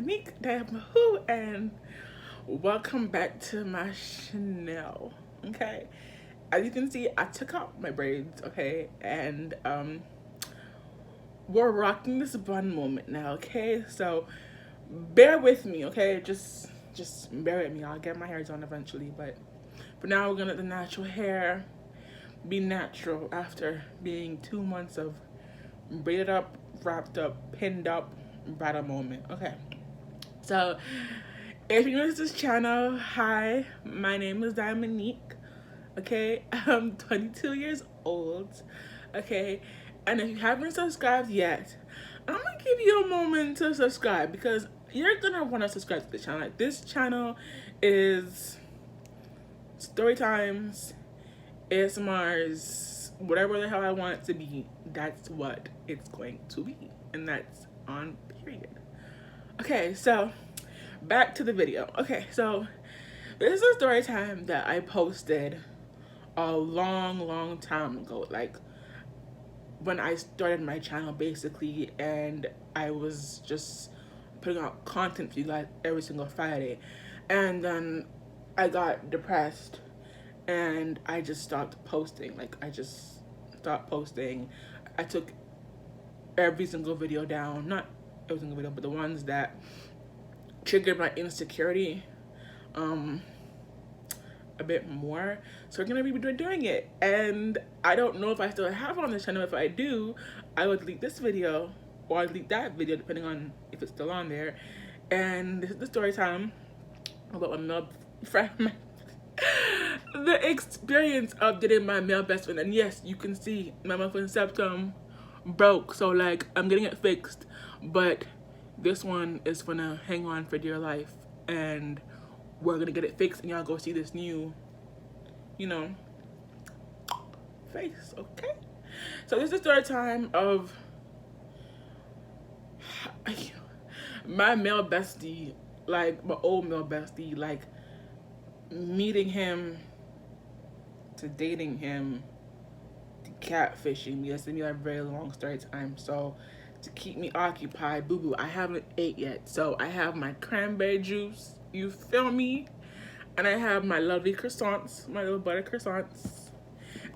Dominique, who, and welcome back to my channel. Okay, as you can see, I took out my braids. Okay, and we're rocking this bun moment now. Okay, so bear with me. Okay, just bear with me. I'll get my hair done eventually, but for now, we're gonna let the natural hair be natural after being 2 months of braided up, wrapped up, pinned up, bridal moment. Okay. So, if you're new to this channel, hi, my name is Dominique. Okay, I'm 22 years old. Okay, and if you haven't subscribed yet, I'm gonna give you a moment to subscribe because you're gonna want to subscribe to the channel. Like, this channel is story times, ASMRs, whatever the hell I want it to be. That's what it's going to be, and that's on period. Okay, so back to the video. Okay, so this is a story time that I posted a long time ago, like when I started my channel basically, and I was just putting out content for you guys every single Friday, and then I got depressed and I just stopped posting. Like, I just stopped posting. I took every single video down, not every single video, but the ones that triggered my insecurity a bit more. So we're gonna be doing it, and I don't know if I still have it on the channel. If I do, I would delete this video or I'd delete that video depending on if it's still on there. And this is the story time about my male friend, the experience of dating my male best friend. And yes, you can see my muffin septum broke, so like I'm getting it fixed, but this one is gonna hang on for dear life, and we're gonna get it fixed, and y'all go see this new, face. Okay, so this is the story time of my male bestie, like my old male bestie, like meeting him to dating him to catfishing me. That's gonna be a very long story time. So to keep me occupied, boo-boo, I haven't ate yet. So I have my cranberry juice, you feel me? And I have my lovely croissants, my little butter croissants.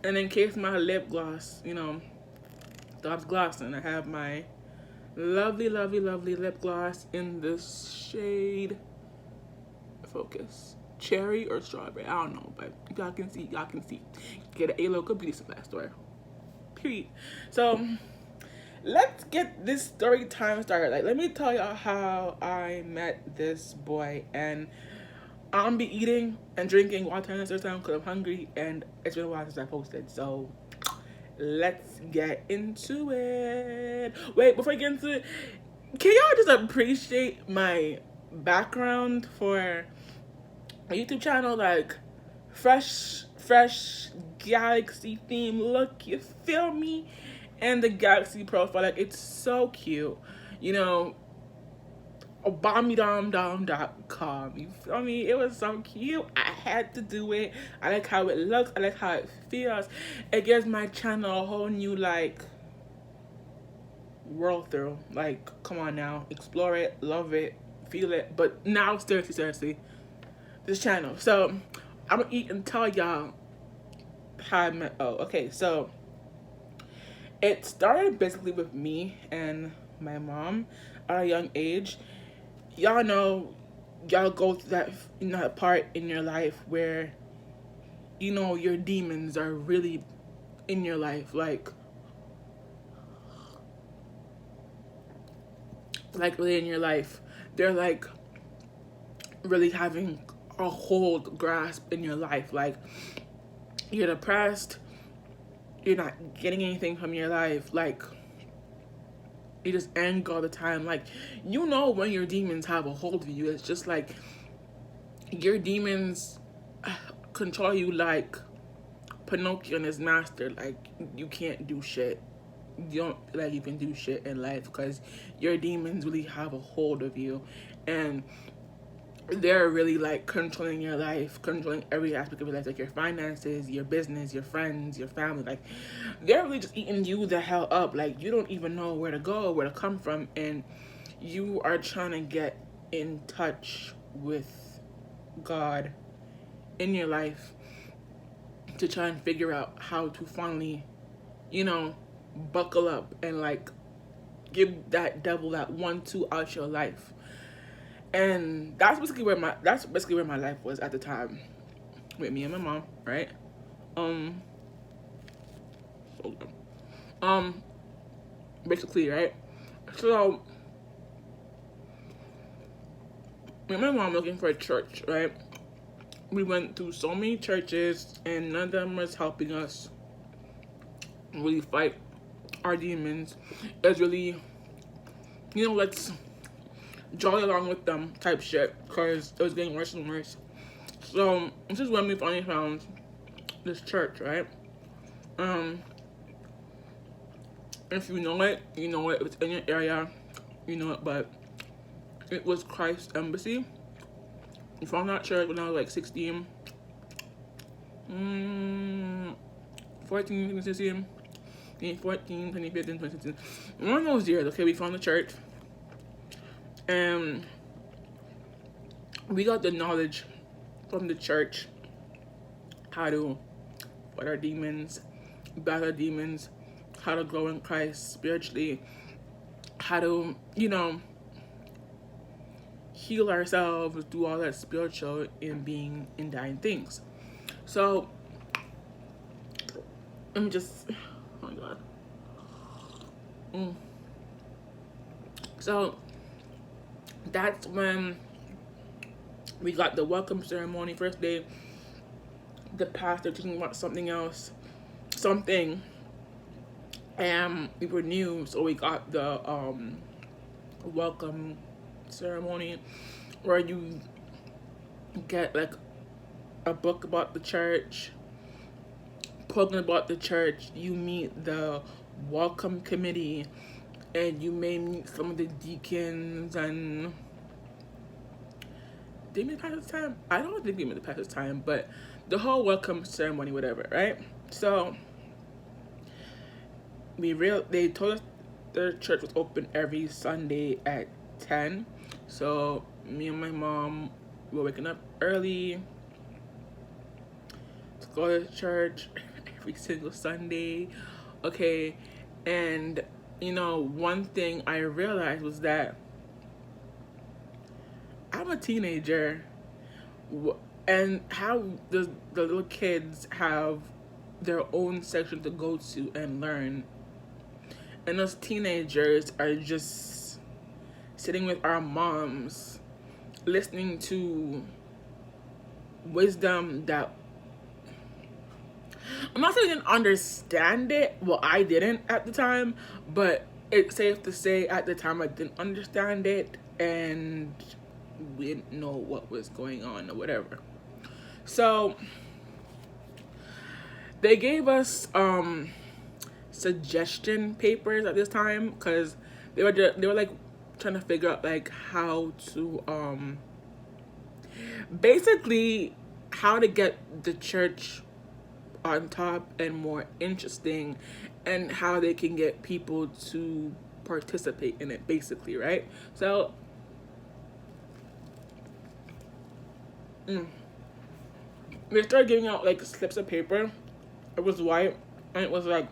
And in case my lip gloss, stops glossing, I have my lovely lip gloss in this shade, focus, cherry or strawberry, I don't know, but y'all can see. Get an A-Local beauty supply store, period. So let's get this story time started. Like, let me tell y'all how I met this boy, and I'm be eating and drinking water in this time because I'm hungry, and it's been a while since I posted. So let's get into it. Wait, before I get into it, can y'all just appreciate my background for my YouTube channel? Like, fresh galaxy theme look, you feel me? And the galaxy profile, like, it's so cute, obamidom.com, you feel me? It was so cute. I had to do it. I like how it looks. I like how it feels. It gives my channel a whole new, like, world through. Like, come on now, explore it, love it, feel it. But now, seriously, this channel. So I'm gonna eat and tell y'all how I met. Oh, okay, so it started basically with me and my mom at a young age. Y'all know, y'all go through that part in your life where your demons are really in your life, like really in your life. They're like really having a hold grasp in your life. Like, you're depressed, you're not getting anything from your life, like you just angry all the time. Like, when your demons have a hold of you, it's just like your demons control you like Pinocchio and his master. Like, you can't do shit. You don't feel like you can do shit in life because your demons really have a hold of you, and they're really like controlling your life, controlling every aspect of your life, like your finances, your business, your friends, your family. Like, they're really just eating you the hell up. Like, you don't even know where to go, where to come from, and you are trying to get in touch with God in your life to try and figure out how to finally, buckle up and like give that devil that 1-2 out your life. And that's basically where my life was at the time with me and my mom, right? Um so, basically, right? So me and my mom looking for a church, right? We went through so many churches and none of them was helping us really fight our demons. It was really, let's jolly along with them type shit, because it was getting worse and worse. So this is when we finally found this church, right? If you know it, you know it. If it's in your area, you know it. But it was Christ Embassy. We found that church when I was like 16, 14, 2016, 2014, 2015, 2016. One of those years, okay, we found the church. And we got the knowledge from the church how to fight our demons, battle demons, how to grow in Christ spiritually, how to, heal ourselves, do all that spiritual and being and dying things. So, let me just, oh my God. So, that's when we got the welcome ceremony. First day, the pastor talking about something, and we were new, so we got the welcome ceremony where you get like a book about the church, program about the church. You meet the welcome committee, and you may meet some of the deacons. And did we meet the pastor's time? I don't think we met the pastor's time, but the whole welcome ceremony, whatever, right? So they told us their church was open every Sunday at 10. So me and my mom were waking up early to go to church every single Sunday. Okay, and one thing I realized was that I'm a teenager, and how the little kids have their own section to go to and learn, and us teenagers are just sitting with our moms listening to wisdom that I'm not saying I didn't understand it. Well, I didn't at the time, but it's safe to say at the time I didn't understand it, and we didn't know what was going on or whatever. So they gave us suggestion papers at this time, because they were like trying to figure out like how to basically how to get the church on top and more interesting, and how they can get people to participate in it, basically, right? So they started giving out like slips of paper. It was white, and it was like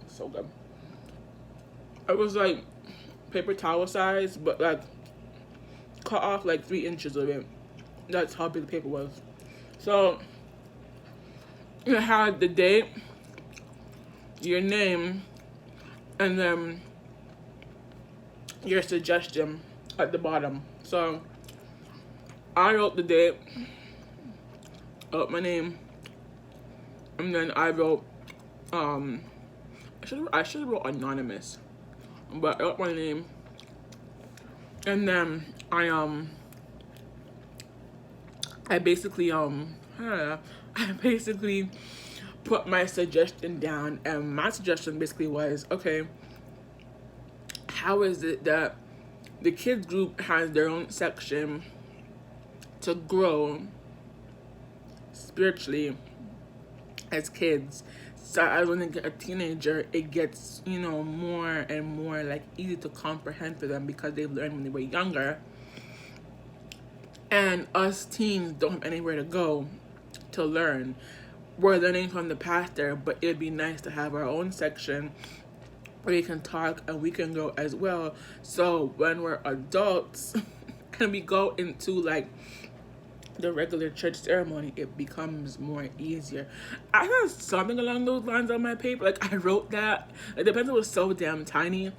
so good. It was like paper towel size, but like cut off like 3 inches of it. That's how big the paper was. So it had the date, your name, and then your suggestion at the bottom. So I wrote the date, I wrote my name, and then I wrote I should have wrote anonymous, but I wrote my name, and then I basically I basically put my suggestion down, and my suggestion basically was, okay, how is it that the kids group has their own section to grow spiritually, as kids. So as when they get a teenager, it gets, you know, more and more like easy to comprehend for them because they learned when they were younger. And us teens don't have anywhere to go to learn. We're learning from the pastor, but it'd be nice to have our own section where we can talk and we can go as well. So when we're adults and we go into like the regular church ceremony, it becomes more easier. I have something along those lines on my paper. Like I wrote that. It depends, it was so damn tiny,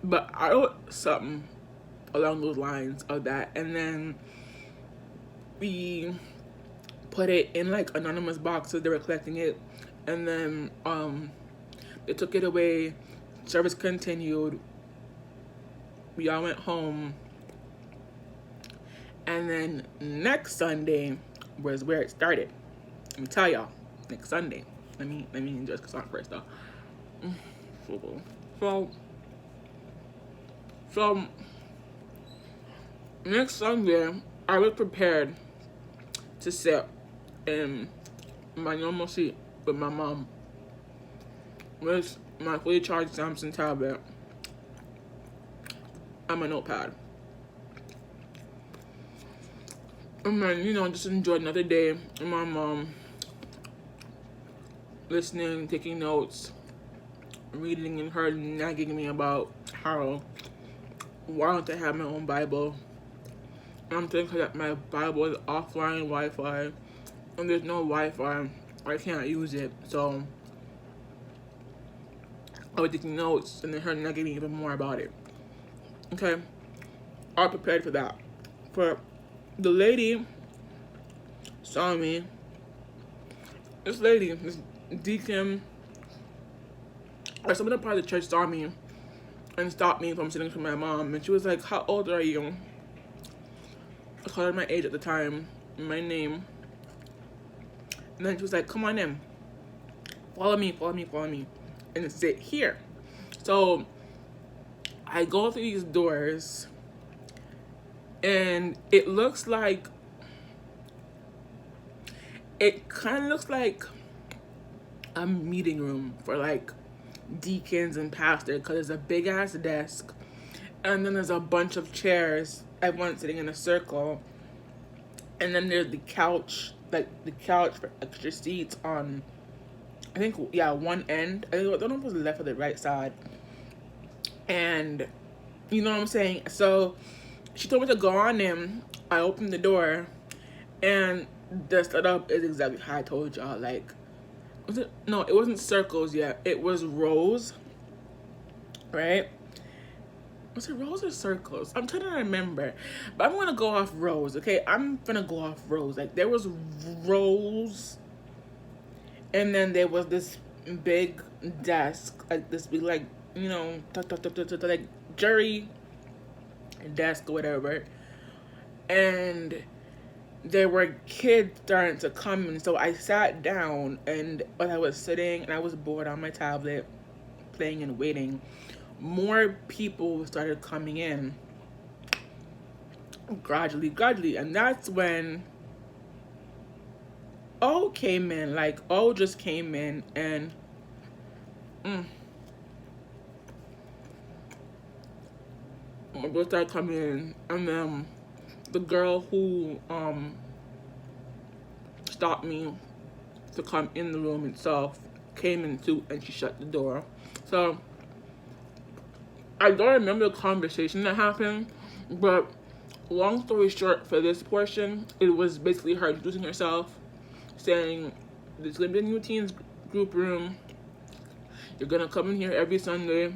but I wrote something along those lines of that. And then we put it in like anonymous boxes. They were collecting it, and then they took it away. Service continued. We all went home. And then next Sunday was where it started. Let me tell y'all. Next Sunday. Let me enjoy this song first though. So next Sunday I was prepared to sit in my normal seat with my mom with my fully charged Samsung tablet and my notepad. And then, you know, just enjoy another day with my mom, listening, taking notes, reading, and her nagging me about how why don't I have my own Bible. And I'm thinking that my Bible is offline Wi-Fi, and there's no Wi-Fi. I can't use it, so I was taking notes, and then her nagging me even more about it. Okay, I was prepared for that. For the lady saw me. This lady, this deacon, or some of the part of the church saw me and stopped me from sitting with my mom. And she was like, "How old are you?" I called her my age at the time, my name. And then she was like, "Come on in. Follow me, and sit here." So I go through these doors, and it kind of looks like a meeting room for like deacons and pastors, because there's a big ass desk, and then there's a bunch of chairs, everyone sitting in a circle, and then there's the couch for extra seats on, I think, one end. I don't know if it was the left or the right side. And you know what I'm saying? So she told me to go on in. I opened the door, and the setup is exactly how I told y'all. Like, it wasn't circles yet. It was rows, right? Was it rows or circles? I'm trying to remember. But I'm gonna go off rows, okay? I'm gonna go off rows. Like, there was rows, and then there was this big desk, like this big, like, you know, like jury desk or whatever. And there were kids starting to come, and so I sat down, and while I was sitting and I was bored on my tablet, playing and waiting, more people started coming in gradually, and that's when O came in. Like, O just came in, and my brother started coming in, and then the girl who stopped me to come in the room itself came in too, and she shut the door. So I don't remember the conversation that happened, but long story short, for this portion, it was basically her introducing herself, saying, "This is gonna be a new teens group room. You're gonna come in here every Sunday.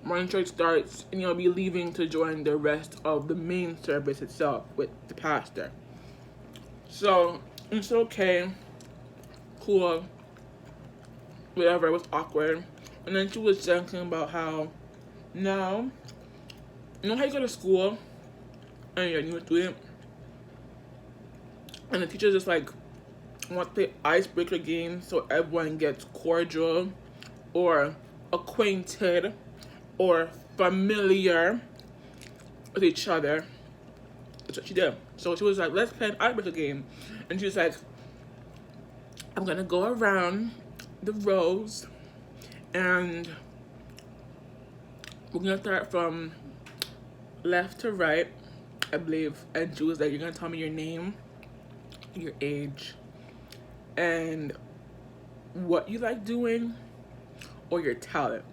Morning church starts, and you'll be leaving to join the rest of the main service itself with the pastor." So it's okay, cool, whatever. It was awkward, and then she was talking about how, now, you know how you go to school and you're a new student, and the teacher just like wants to play icebreaker games so everyone gets cordial or acquainted or familiar with each other. That's what she did. So she was like, "Let's play an icebreaker game." And she was like, I'm gonna go around the rows and we're gonna start from left to right, I believe. And she was like, you're gonna tell me your name, your age, and what you like doing, or your talent.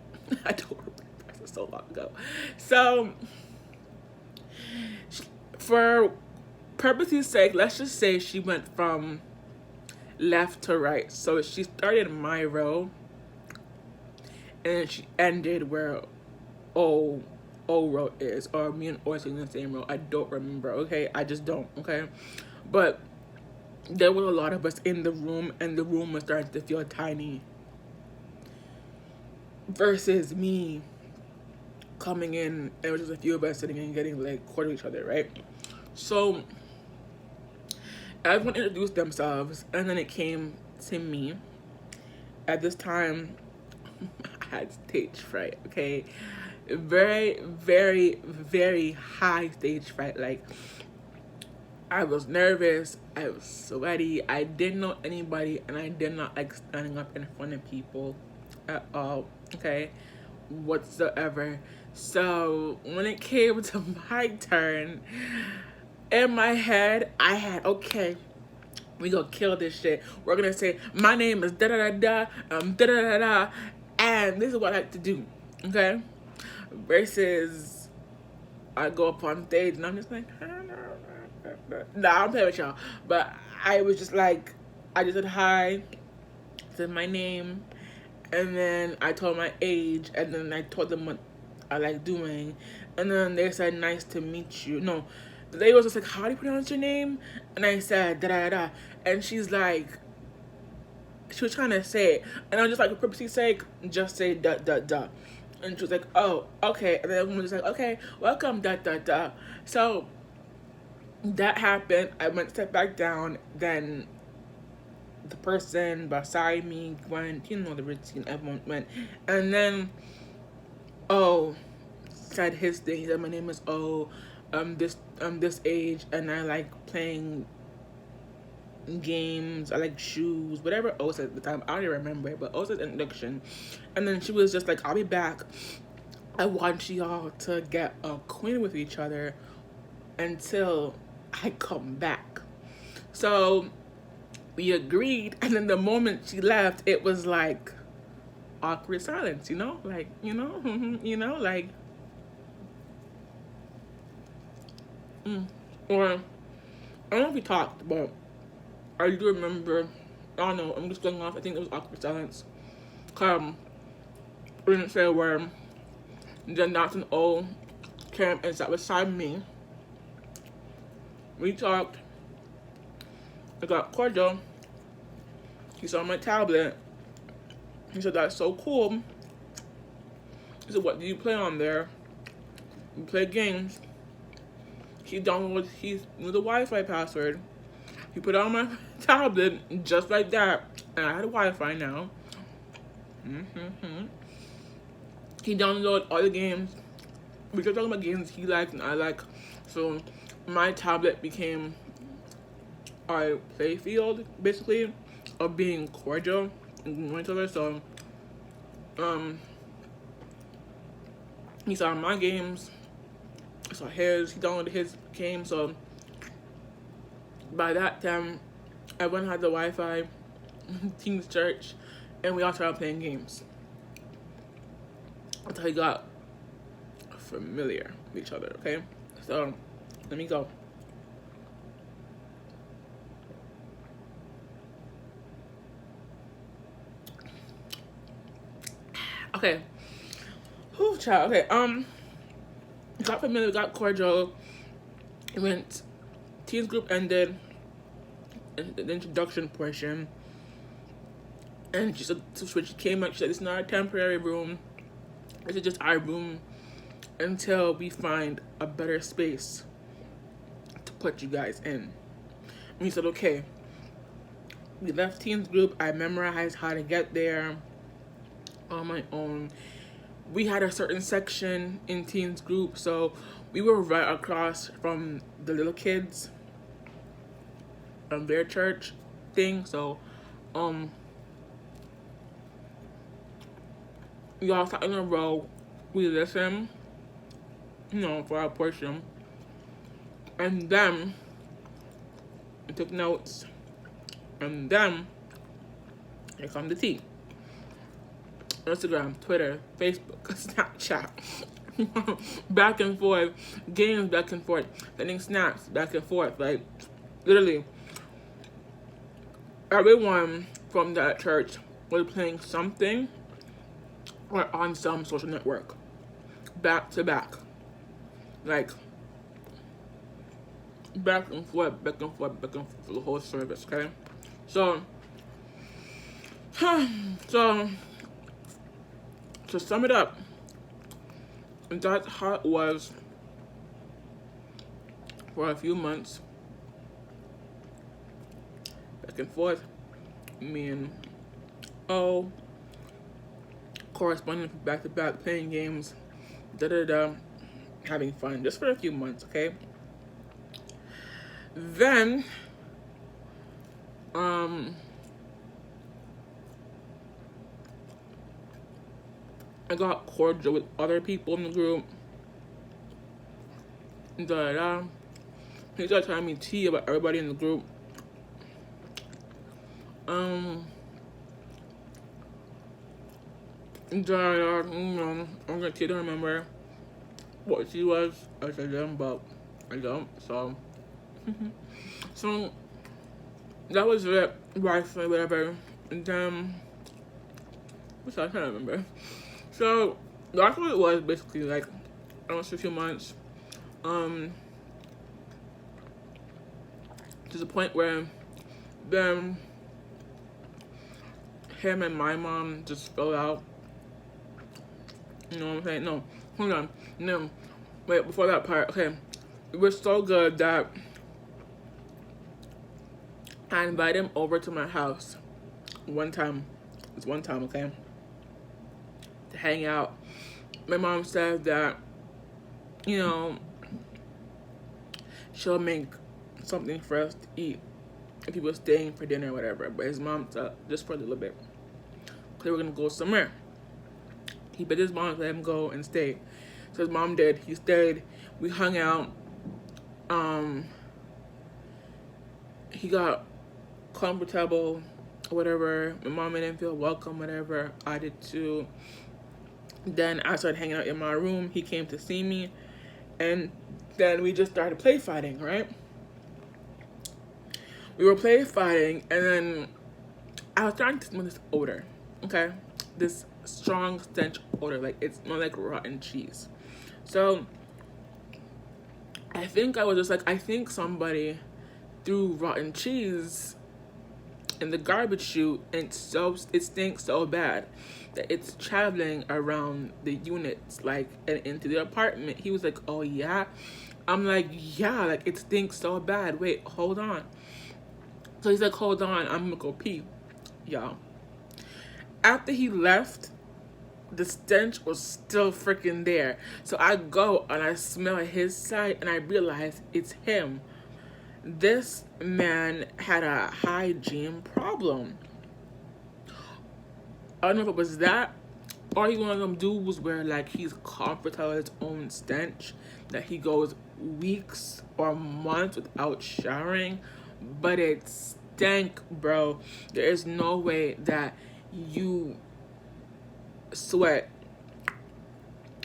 I don't remember, this was so long ago. So, for purpose's sake, let's just say she went from left to right. So she started my row, and she ended where O row is, or me and O is in the same row. I don't remember. Okay, I just don't. Okay, but there were a lot of us in the room, and the room was starting to feel tiny. Versus me coming in, and it was just a few of us sitting and getting like quarter each other, right? So everyone introduced themselves, and then it came to me. At this time, I had stage fright. Okay, very, very, very high stage fright. Like, I was nervous, I was sweaty, I didn't know anybody, and I did not like standing up in front of people at all, okay, whatsoever. So when it came to my turn, in my head, I had, okay, we gonna kill this shit. We're gonna say, my name is da da da da, da da da da, and this is what I like to do, okay? Versus, I go up on stage and I'm just like, nah, I'm playing with y'all. But I was just like, I just said hi, said my name, and then I told my age, and then I told them what I like doing, and then they said, nice to meet you. No, the lady was just like, how do you pronounce your name? And I said, da da da. And she's like, she was trying to say it, and I was just like, for purpose's sake, just say da da da. And she was like, oh, okay. And then everyone was just like, okay, welcome, da da da. So that happened. I went to step back down. Then the person beside me went, you know, the routine, everyone went. And then O said his thing. He said, my name is O. This age, and I like playing games. I like shoes, whatever O said at the time. I don't even remember it, but O said introduction. And then she was just like, I'll be back. I want y'all to get acquainted with each other until I come back. So we agreed, and then the moment she left, it was like awkward silence, you know? Like, you know, you know, like, or I don't know if we talked, but I do remember, I don't know, I'm just going off, I think it was awkward silence. We didn't say a word. Then that's an O came and sat beside me. We talked. I got cordial. He saw my tablet. He said, that's so cool. He said, what do you play on there? We play games. He downloaded, he knew the Wi-Fi password. He put it on my tablet just like that. And I had Wi-Fi now. He downloaded all the games. We kept talking about games he liked and I like. So my tablet became our play field, basically, of being cordial and going to other. So he saw my games, I saw his, he downloaded his game. So by that time, everyone had the Wi-Fi, Teams Church, and we all started playing games until we got familiar with each other, okay? So let me go. Okay. Whew, child. Okay. Got familiar, got cordial. It went. Teens group ended. The introduction portion. And she said, so when she came up, she said, it's not a temporary room. This is just our room until we find a better space to put you guys in. And we said, okay. We left teens group. I memorized how to get there on my own. We had a certain section in teens group, so we were right across from the little kids their church thing. So Um, y'all sat in a row. We listened, for our portion, and then we took notes, and then here come the tea. Instagram, Twitter, Facebook, Snapchat, back and forth, games back and forth, sending snaps back and forth. Like, literally, everyone from that church was playing something or on some social network, back to back. Like, back and forth, back and forth, back and forth for the whole service, okay? So, so, to sum it up, that's how it was for a few months. Back and forth. Me and O corresponding back to back, playing games, having fun just for a few months, okay? Then, I got cordial with other people in the group. He started telling me tea about everybody in the group. I'm gonna tell you, don't remember what she was. I said them, but I don't. So, so that was it. Wi-Fi, whatever. And then, what's that? I can't remember. So that's what it was basically. Like, almost a few months. To the point where then him and my mom just fell out. You know what I'm saying? No, hold on. No, wait, before that part, okay. It was so good that I invited him over to my house one time. It's one time, okay? To hang out. My mom said that, she'll make something for us to eat if he was staying for dinner or whatever. But his mom said, just for a little bit. Because we were going to go somewhere. He begged his mom to let him go and stay. So his mom did. He stayed. We hung out. He got comfortable, whatever. My mom made him feel welcome, whatever. I did too. Then I started hanging out in my room. He came to see me. And then we just started play fighting, right? We were play fighting, and then I was starting to smell this odor, okay? This strong stench odor, like it smelled like rotten cheese. So I think I was just like, I think somebody threw rotten cheese in the garbage chute, and it stinks so bad that it's traveling around the units, like, and into the apartment. He was like, oh yeah? I'm like, yeah, like it stinks so bad. Wait, hold on. So he's like, hold on, I'm gonna go pee, y'all. After he left, the stench was still freaking there. So I go and I smell his side and I realize it's him. This man had a hygiene problem. I don't know if it was that, or he's one of them dudes where like he's comfortable with his own stench, that he goes weeks or months without showering, but it stank, bro. There is no way that you sweat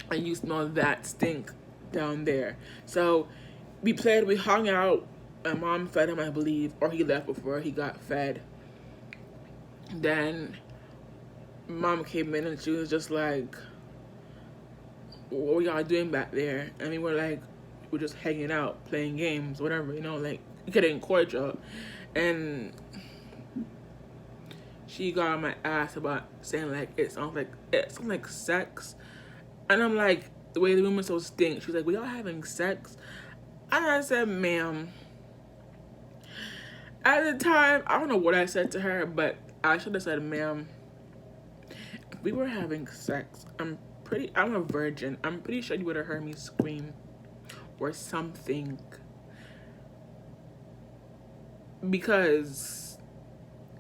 and you smell that stink down there. So we hung out. My mom fed him, I believe, or he left before he got fed. Then mom came in and she was just like, what were y'all doing back there? And we were like, we're just hanging out, playing games, whatever, like getting cordial. And she got on my ass about saying like it sounds like sex. And I'm like, the way the room is so stink. She's like, we all having sex? And I said, ma'am. At the time, I don't know what I said to her, but I should have said, ma'am, if we were having sex, I'm a virgin. I'm pretty sure you would have heard me scream or something. Because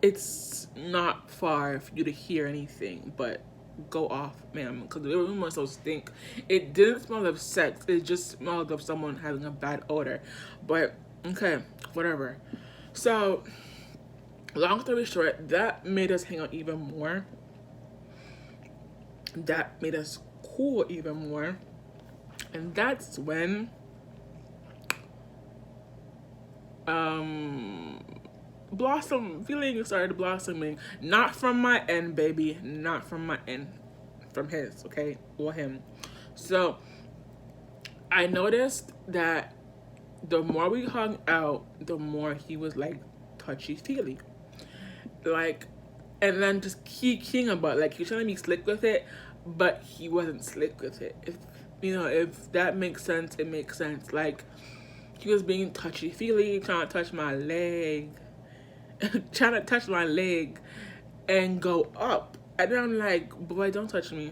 it's not far for you to hear anything, but go off, ma'am, because the room was so stink. It didn't smell of sex. It just smelled of someone having a bad odor. But okay, whatever. So, long story short, that made us hang out even more. That made us cool even more. And that's when feelings started blossoming. Not from my end, baby. Not from my end. From his, okay? Or him. So I noticed that the more we hung out, the more he was like touchy feely. Like, and then just keying about, like, he was trying to be slick with it, but he wasn't slick with it. If that makes sense, it makes sense. Like, he was being touchy feely, trying to touch my leg, trying to touch my leg and go up. And then I'm like, boy, don't touch me.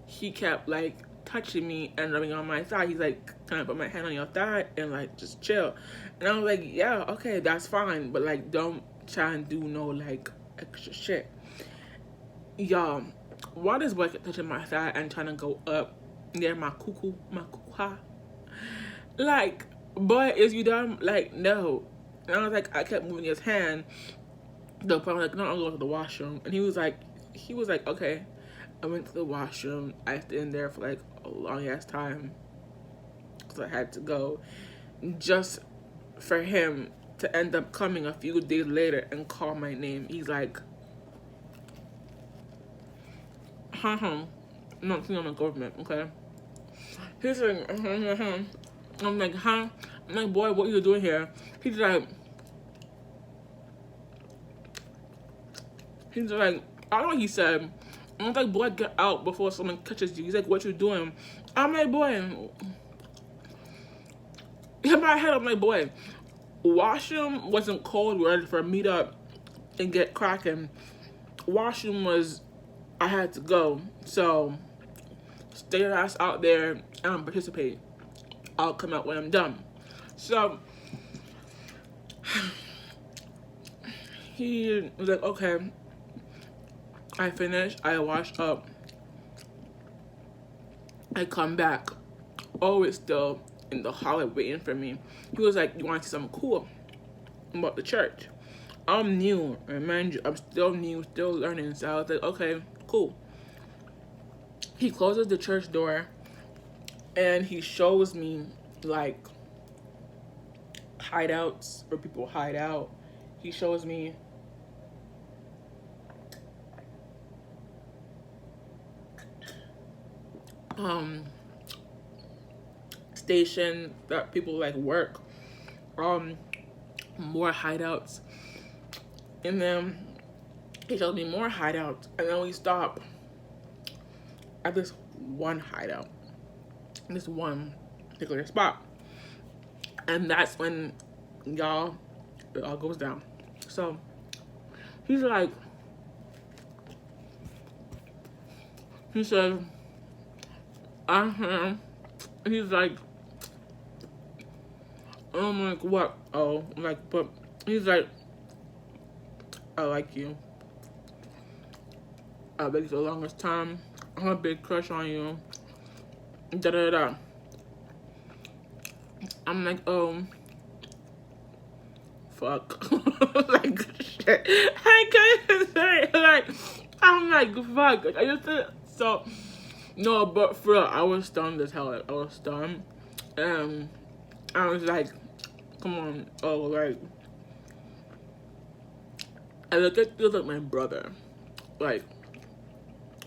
He kept like touching me and rubbing on my thigh. He's like, can I put my hand on your thigh and like just chill? And I was like, yeah, okay, that's fine, but like don't try and do no like extra shit. Y'all, why this boy kept touching my thigh and trying to go up near my cuckoo, like, boy, is you dumb? Like, no. And I was like, I kept moving his hand. The point was like, no, I'll go to the washroom. And he was like, okay. I went to the washroom. I stayed in there for like a long ass time because I had to go, just for him to end up coming a few days later and call my name. He's like, I'm not seeing on the government, okay? He's like, I'm like, huh? I'm like, boy, what are you doing here? He's like, I don't know what he said. I was like, boy, get out before someone catches you. He's like, what you doing? I'm like, boy. In my head, I'm like, boy, washroom wasn't cold ready for a meetup and get cracking. Washroom was, I had to go. So, stay your ass out there and participate. I'll come out when I'm done. So, he was like, okay. I finished, I washed up, I come back, always still in the hallway waiting for me. He was like, you want to see something cool about the church? I'm new, remind you, I'm still new, still learning, so I was like, okay, cool. He closes the church door, and he shows me, like, hideouts where people hide out. He shows me station that people like work, more hideouts, and then he showed me more hideouts, and then we stop at this one hideout, this one particular spot, and that's when it all goes down. So he's like, he said, he's like, I'm like, what? Oh, I'm like, but he's like, I like you. I've been for the longest time. I have a big crush on you. Da da da. I'm like, oh, fuck. Like, shit. I can't say it. Like, I'm like, fuck. I just said so. No, but for real, I was stunned as hell. Like, I was stunned. I was like, come on. Oh, like, I look at you like my brother. Like,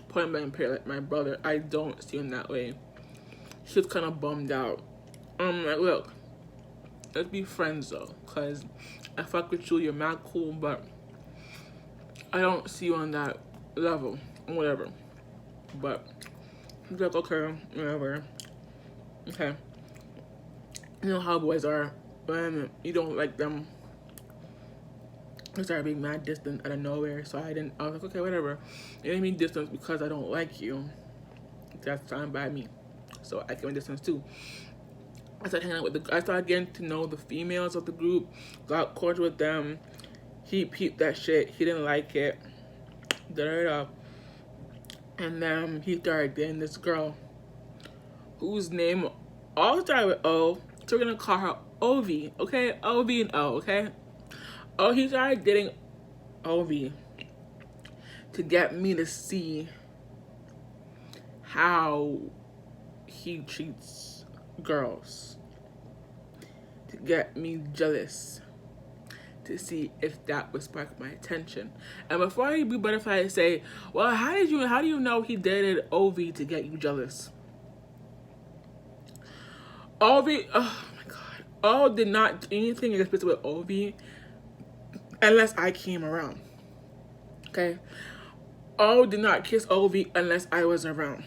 point blank period, like my brother. I don't see him that way. He was kind of bummed out. I'm like, look, let's be friends though, cause I fuck with you. You're mad cool, but I don't see you on that level or whatever. But he's like, okay, whatever. Okay. You know how boys are when you don't like them. I started being mad distant out of nowhere, so I was like, okay, whatever. It didn't mean distance because I don't like you. That's fine by me. So I came in distance too. I started hanging out with I started getting to know the females of the group, got cordial with them, He peeped that shit. He didn't like it. Da da da. And then he started dating this girl whose name all started with O. So we're gonna call her Ovi, okay? Ovi and O, okay? Oh, he started dating Ovi to get me to see how he treats girls, to get me jealous, to see if that would spark my attention. And before you be butterfly and say, well, how do you know he dated Ovi to get you jealous? Ovi, oh my god. O did not do anything explicit with Ovi unless I came around. Okay? O did not kiss Ovi unless I was around.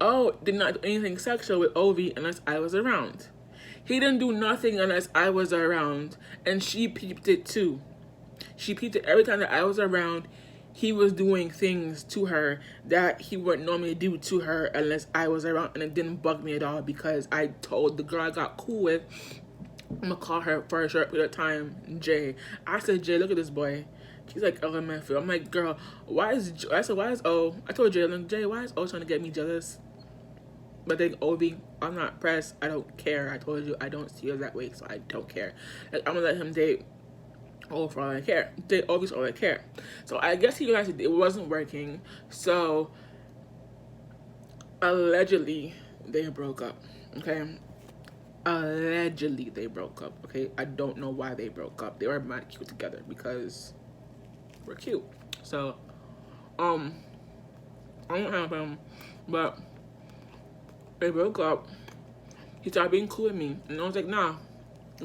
O did not do anything sexual with Ovi unless I was around. He didn't do nothing unless I was around, and she peeped it too. She peeped it every time that I was around. He was doing things to her that he wouldn't normally do to her unless I was around, and it didn't bug me at all because I told the girl I got cool with, I'm gonna call her for a short period of time, Jay. I said, Jay, look at this boy. She's like, LMFAO. I'm like, girl, why is O? I told Jay, I'm like, Jay, why is O trying to get me jealous? But then Ovi, I'm not pressed. I don't care. I told you I don't see it that way, so I don't care. Like, I'm gonna let him date O for all I care. Date Ovi's all I care. So I guess he realized it wasn't working. So allegedly they broke up. Okay. Allegedly they broke up. Okay. I don't know why they broke up. They were mad cute together because we're cute. So I don't have him, but they broke up. He started being cool with me, and I was like, nah,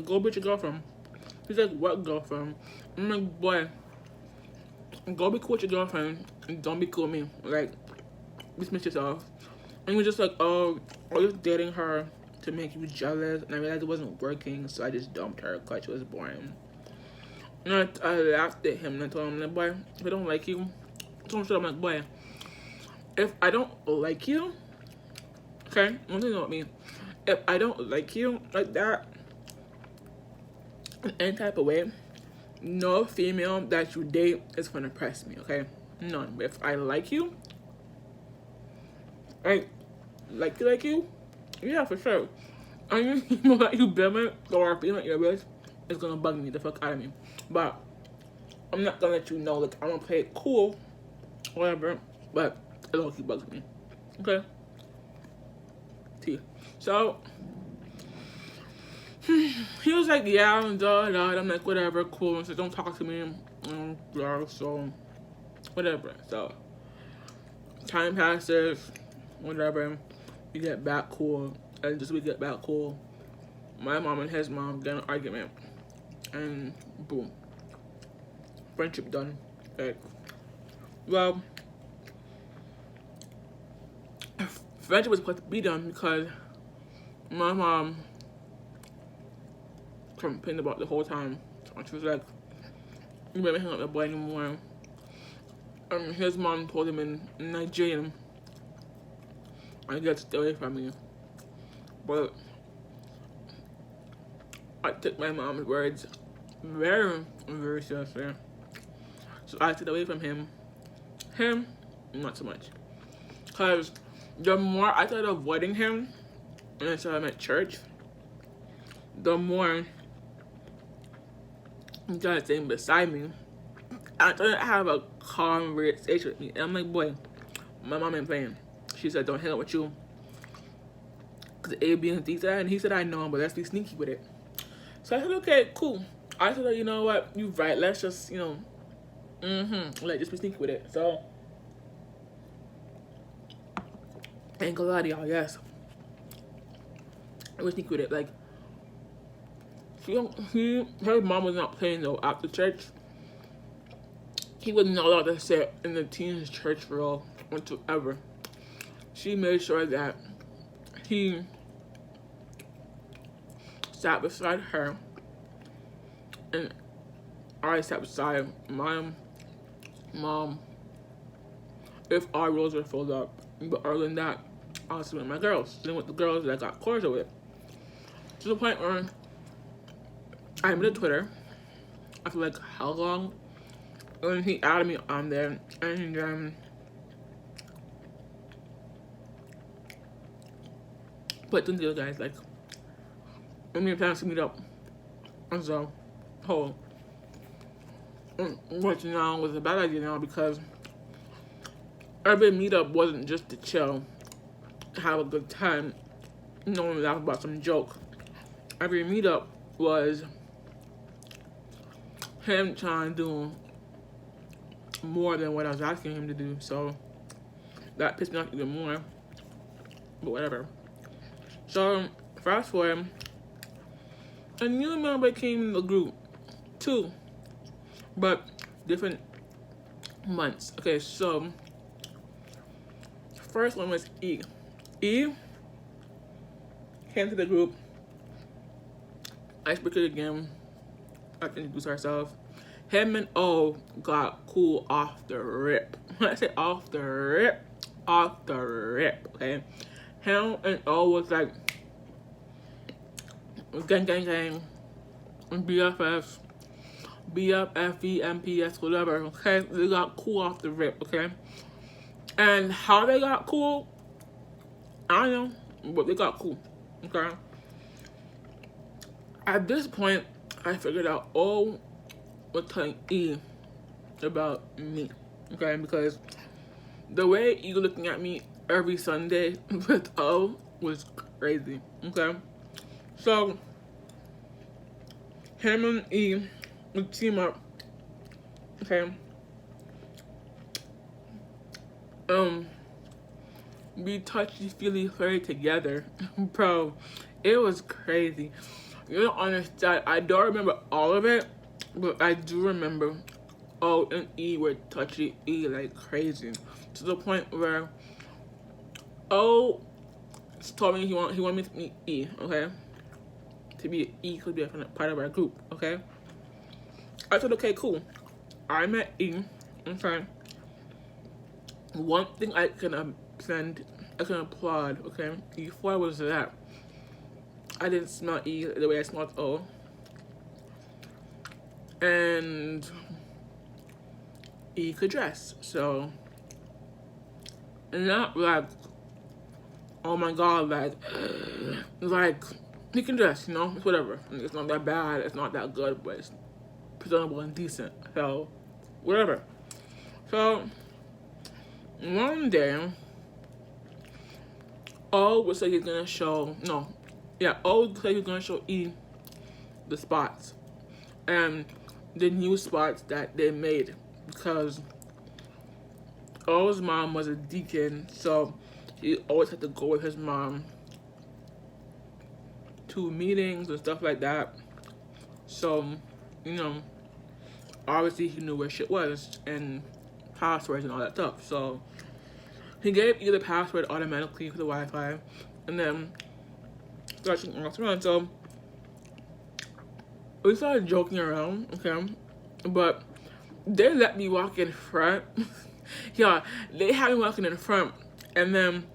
go with your girlfriend. He's like, what girlfriend? I'm like, boy, go be cool with your girlfriend and don't be cool with me. Like, dismiss yourself. And he was just like, oh, I was dating her to make you jealous, and I realized it wasn't working, so I just dumped her because she was boring. And I laughed at him and I told him, like, boy, if I don't like you, I told him, I'm like, boy, if I don't like you, okay, one thing about me, if I don't like you like that, in any type of way, no female that you date is gonna impress me, okay? None. But if I like you, I like you, yeah, for sure. Any female that you been with or a female you're with is gonna bug me the fuck out of me. But I'm not gonna let you know, like, I'm gonna play it cool, whatever, but it'll keep bugging me, okay? T. So he was like, yeah, and I'm like, whatever, cool. And so don't talk to me. Yeah, so whatever. So time passes, whatever. We get back cool. And just we get back cool. My mom and his mom get in an argument. And boom. Friendship done. Like, well, friendship was supposed to be done because my mom complained about the whole time. And she was like, you better hang out with the boy anymore. And his mom told him in Nigerian, I got to stay away from me. But I took my mom's words very, very seriously. So I stayed away from him. Him, not so much. Because the more I started avoiding him, and I saw him at church, the more he started sitting beside me. I started to have a conversation with me. And I'm like, boy, my mom ain't playing. She said, don't hang out with you. Because A, B, and C said, and he said, I know, but let's be sneaky with it. So I said, okay, cool. I said, you know what, you're right. Let's just, let's just be sneaky with it. So, I ain't gonna lie to y'all, yes. I was sneaky with it. Like, her mom was not playing though after church. He was not allowed to sit in the teen's church role whatsoever. She made sure that he sat beside her, and I sat beside my mom if our roles were filled up. But other than that, I was with my girls, then with the girls that I got cordial with. To the point where I made a Twitter, after like how long? And he added me on there, and put them together, guys. Like, we made plans to meet up. And so, which now was a bad idea now because every meetup wasn't just to chill, have a good time, no one laugh about some joke. Every meetup was him trying to do more than what I was asking him to do, so that pissed me off even more. But whatever. So fast forward, a new member came in the group, 2, but different months. Okay, so first one was E. E came to the group. Icebreaker again. I introduced ourselves. Him and O got cool off the rip. When I say off the rip, okay? Him and O was like gang, BFF, MPS, whatever, okay? They got cool off the rip, okay? And how they got cool, I don't know, but they got cool, okay? At this point, I figured out O was telling E about me, okay? Because the way E looking at me every Sunday with O was crazy, okay? So, him and E would team up, okay? Be touchy-feely flirty together. Bro, it was crazy. You don't understand. I don't remember all of it, but I do remember O and E were touchy E like crazy. To the point where O told me he wanted me to meet E, okay? To be E could be a part of our group, okay? I said, okay, cool. I met E, okay? One thing I can applaud, okay? E4 was that I didn't smell E the way I smelled O. And E could dress, so not like, oh my god, like he can dress, you know, it's whatever. It's not that bad, it's not that good, but it's presentable and decent, so whatever. So one day, O would say he's gonna show, O would say he's gonna show E the spots and the new spots that they made, because O's mom was a deacon, so he always had to go with his mom to meetings and stuff like that. So, you know, obviously he knew where shit was and passwords and all that stuff. So he gave E the password automatically for the Wi-Fi, and then started around. So we started joking around, okay, but they let me walk in front. Yeah, they had me walking in front, and then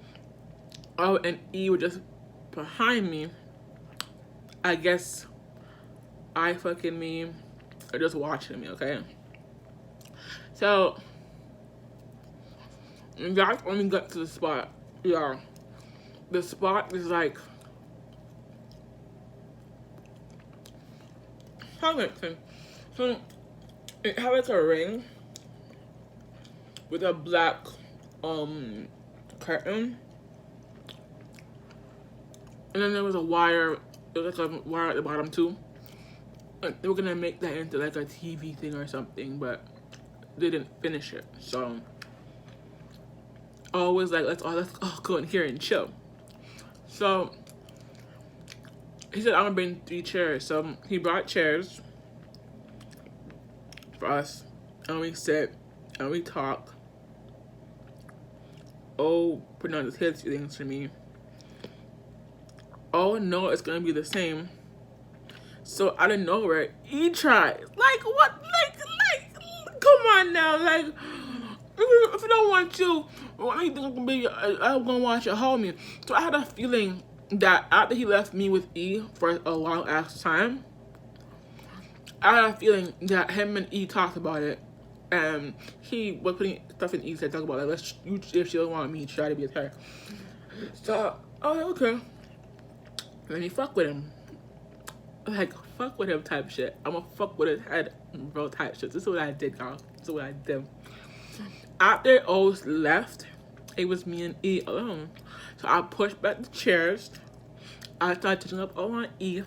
O and E were just behind me. I guess I fucking me or just watching me, okay? So that's when we got to the spot. Yeah, the spot is like, how do I explain? So it had like a ring with a black curtain, and then there was a wire. There was like a wire at the bottom too. And they were gonna make that into like a TV thing or something, but they didn't finish it. So always like, let's all go in here and chill. So he said, I'm gonna bring 3 chairs. So he brought chairs for us, and we sit and we talk. Oh, putting on his feelings for me. Oh no, it's gonna be the same. So out of nowhere, he tried. Like what? Like, come on now. Like, if you don't want you, what do you think I'm gonna watch your homie? So I had a feeling that after he left me with E for a long ass time, I had a feeling that him and E talked about it, and he was putting stuff in E's head, talk about like, let's you if she don't want me, try to be with her. So, oh okay, let me fuck with him. Like, fuck with him type shit. I'm gonna fuck with his head, bro, type shit. This is what I did, y'all. This is what I did. After O's left, it was me and E alone. So I pushed back the chairs. I started touching up O on E.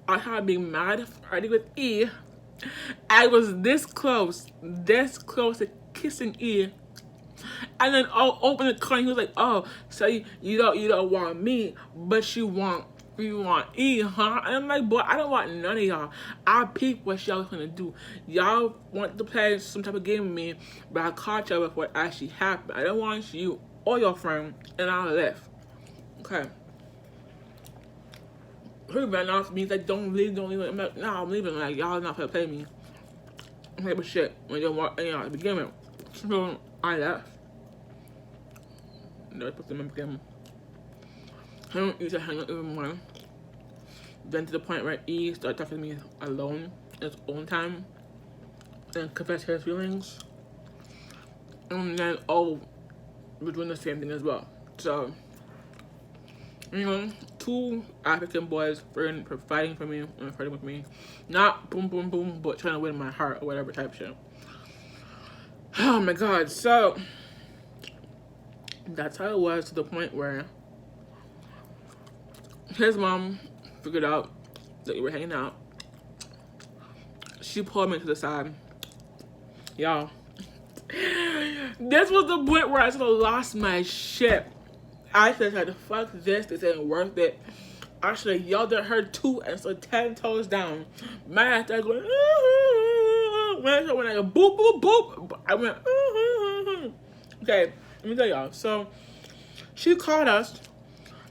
I started being mad already with E. I was this close to kissing E. And then O opened the car and he was like, oh, so you don't want me, but you want E, huh? And I'm like, boy, I don't want none of y'all. I peeped what y'all was gonna do. Y'all want to play some type of game with me, but I caught y'all before it actually happened. I don't want you or your friend, and I left. Okay. He ran off me. He's like, don't leave. I'm like, nah, I'm leaving. Like, y'all not gonna play me. I'm like, but shit, when you walk, at the beginning, so I left. Never put them in the beginning. Him used to hang out even more. Then to the point where E started talking to me alone in his own time and confess his feelings. And then O was doing the same thing as well. So, you know, two African boys fighting for me and fighting with me. Not boom boom boom, but trying to win my heart or whatever type shit. Oh my god, so that's how it was, to the point where his mom figured out that we were hanging out. She pulled me to the side. Y'all, this was the point where I sort of lost my shit. I said, fuck this ain't worth it. I should have yelled at her too and so 10 toes down. My ass started going, when I go boop, boop, boop, I went, okay, let me tell y'all. So, she called us.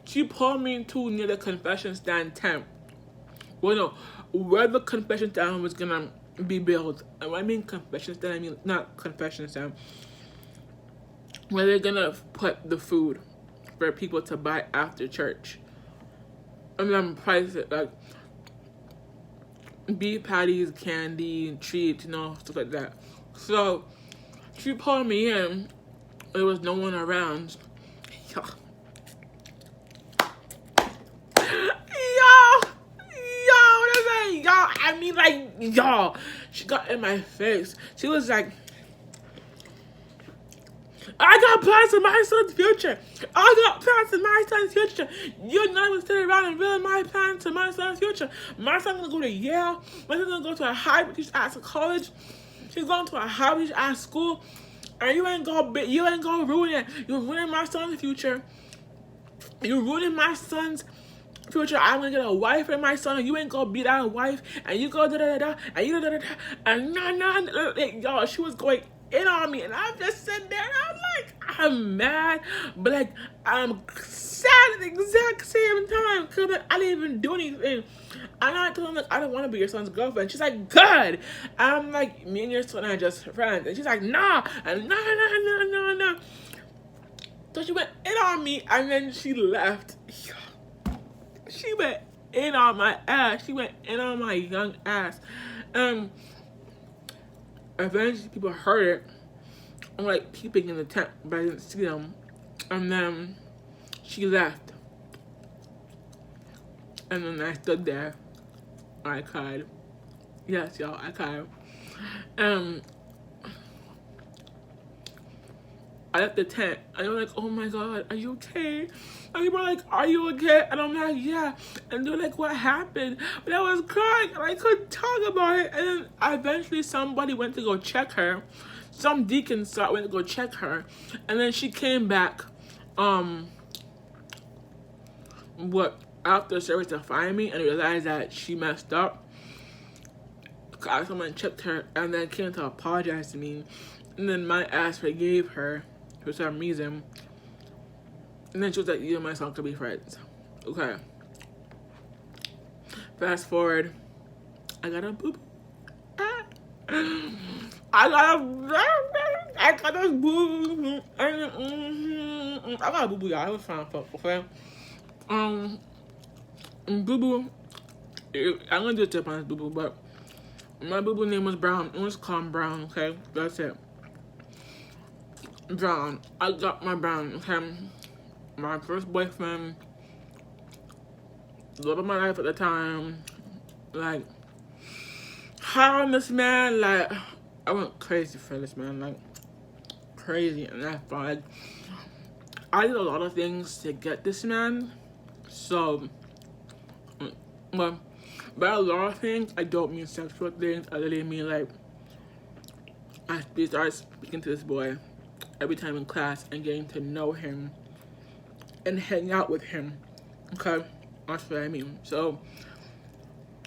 She pulled me to near the confession stand tent. Well, no, where the confession stand was gonna be built. And when I mean confession stand, I mean not confession stand. Where they're gonna put the food for people to buy after church. I mean, I'm priced like beef patties, candy, treats, you know, stuff like that. So she pulled me in. There was no one around. Y'all, I mean, like, y'all. She got in my face. She was like, I got plans for my son's future. I got plans for my son's future. You're not even sitting around and ruin my plans for my son's future. My son's gonna go to Yale. My son's gonna go to a high-prestigious ass college. She's going to a high-prestigious ass school. And you ain't gonna ruin it. You're ruining my son's future. You're ruining my son's future. I'm gonna get a wife for my son, and you ain't gonna be that wife, and you go da da da da, and you da da da, and nah, y'all. She was going in on me, and I'm just sitting there, and I'm like, I'm mad, but like I'm sad at the exact same time because like, I didn't even do anything. And I told him like I don't want to be your son's girlfriend. She's like, good. I'm like, me and your son are just friends, and she's like, nah, and nah. So she went in on me, and then she left. She went in on my ass. She went in on my young ass. Eventually people heard it. I'm like peeping in the tent, but I didn't see them. And then she left. And then I stood there. I cried. Yes, y'all, I cried. I left the tent, and they're like, oh my god, are you okay? And people are like, are you okay? And I'm like, yeah. And they're like, what happened? But I was crying, and I couldn't talk about it. And then eventually somebody went to go check her. Some deacon went to go check her. And then she came back, after service to find me and realized that she messed up. Someone checked her and then came to apologize to me. And then my ass forgave her for some reason. And then she was like, you and my son could be friends. Okay. Fast forward. I got a boo-boo. I got a boo-boo. I got a boo-boo, y'all. I was trying to fuck, okay? Boo-boo. I'm gonna do a tip on this boo-boo, but My boo-boo name was Brown. It was called Brown, okay? That's it. Brown. I got my Brown, okay? My first boyfriend, love of my life at the time. Like, how on this man, like, I went crazy for this man, like, crazy. And I thought, like, I did a lot of things to get this man. So, well, by a lot of things, I don't mean sexual things. I literally mean, like, I started speaking to this boy every time in class and getting to know him and hang out with him. Okay? That's what I mean. So,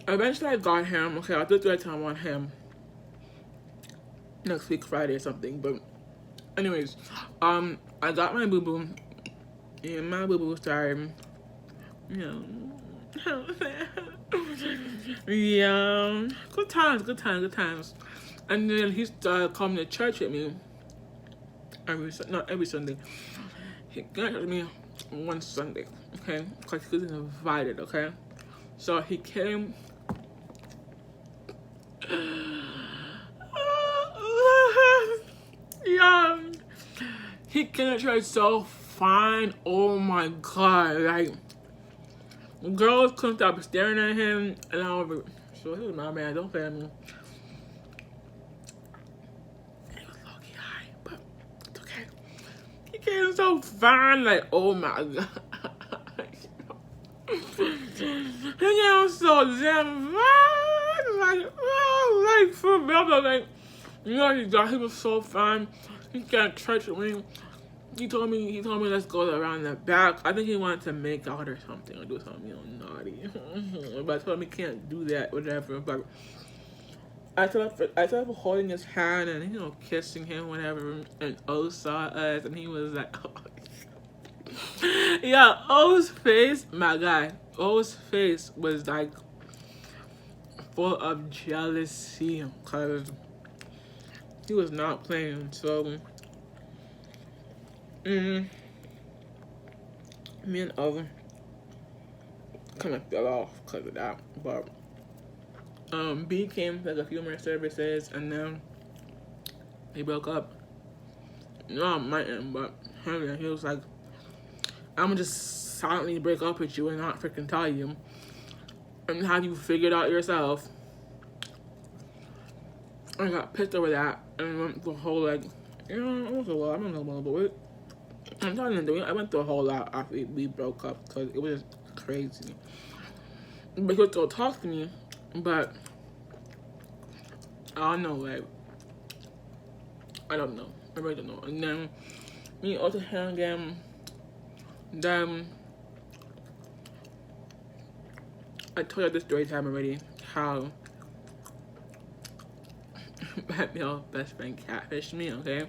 eventually I got him. Okay, I'll do the time on him next week, Friday or something. But, anyways, I got my boo-boo. And my boo-boo started, you know, yeah, good times. And then he started coming to church with me not every Sunday. He came to me one Sunday, okay, because he was invited, okay. So he came. Yeah, he came to church so fine. Oh my god, like. Girls couldn't stop staring at him, and I was so he was my man. Don't play at me. He was low-key high, but it's okay. He came so fine, like oh my god. He came so damn fine, like for real, like you know he was so fine. He got church with me. He told me let's go around the back. I think he wanted to make out or something or do something, you know, naughty. But I told him he can't do that, whatever. But I thought for holding his hand and you know kissing him, whatever. And O saw us and he was like, oh. Yeah, O's face, my guy. O's face was like full of jealousy because he was not playing. So. Me and O kind of fell off because of that, but B came for like a few more services and then they broke up. Not on my end, but he was like, I'm gonna just silently break up with you and not freaking tell you and have you figured out yourself. I got pissed over that and went the whole like, you know, it was a lot. I don't know, but I'm telling you, I went through a whole lot after we broke up because it was crazy. But he would still talk to me, but I don't know, like, I don't know. I really don't know. And then me also hang again. Then I told you this story time already, how my male best friend catfished me, okay?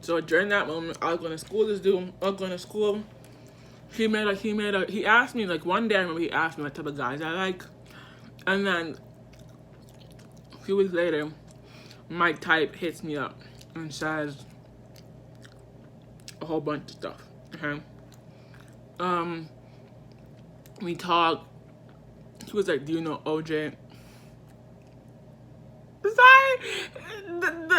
So during that moment, I was going to school this dude. I was going to school. He asked me, like, one day I remember he asked me what type of guys I like. And then a few weeks later, my type hits me up and says a whole bunch of stuff, okay? We talked. He was like, do you know OJ? Sorry,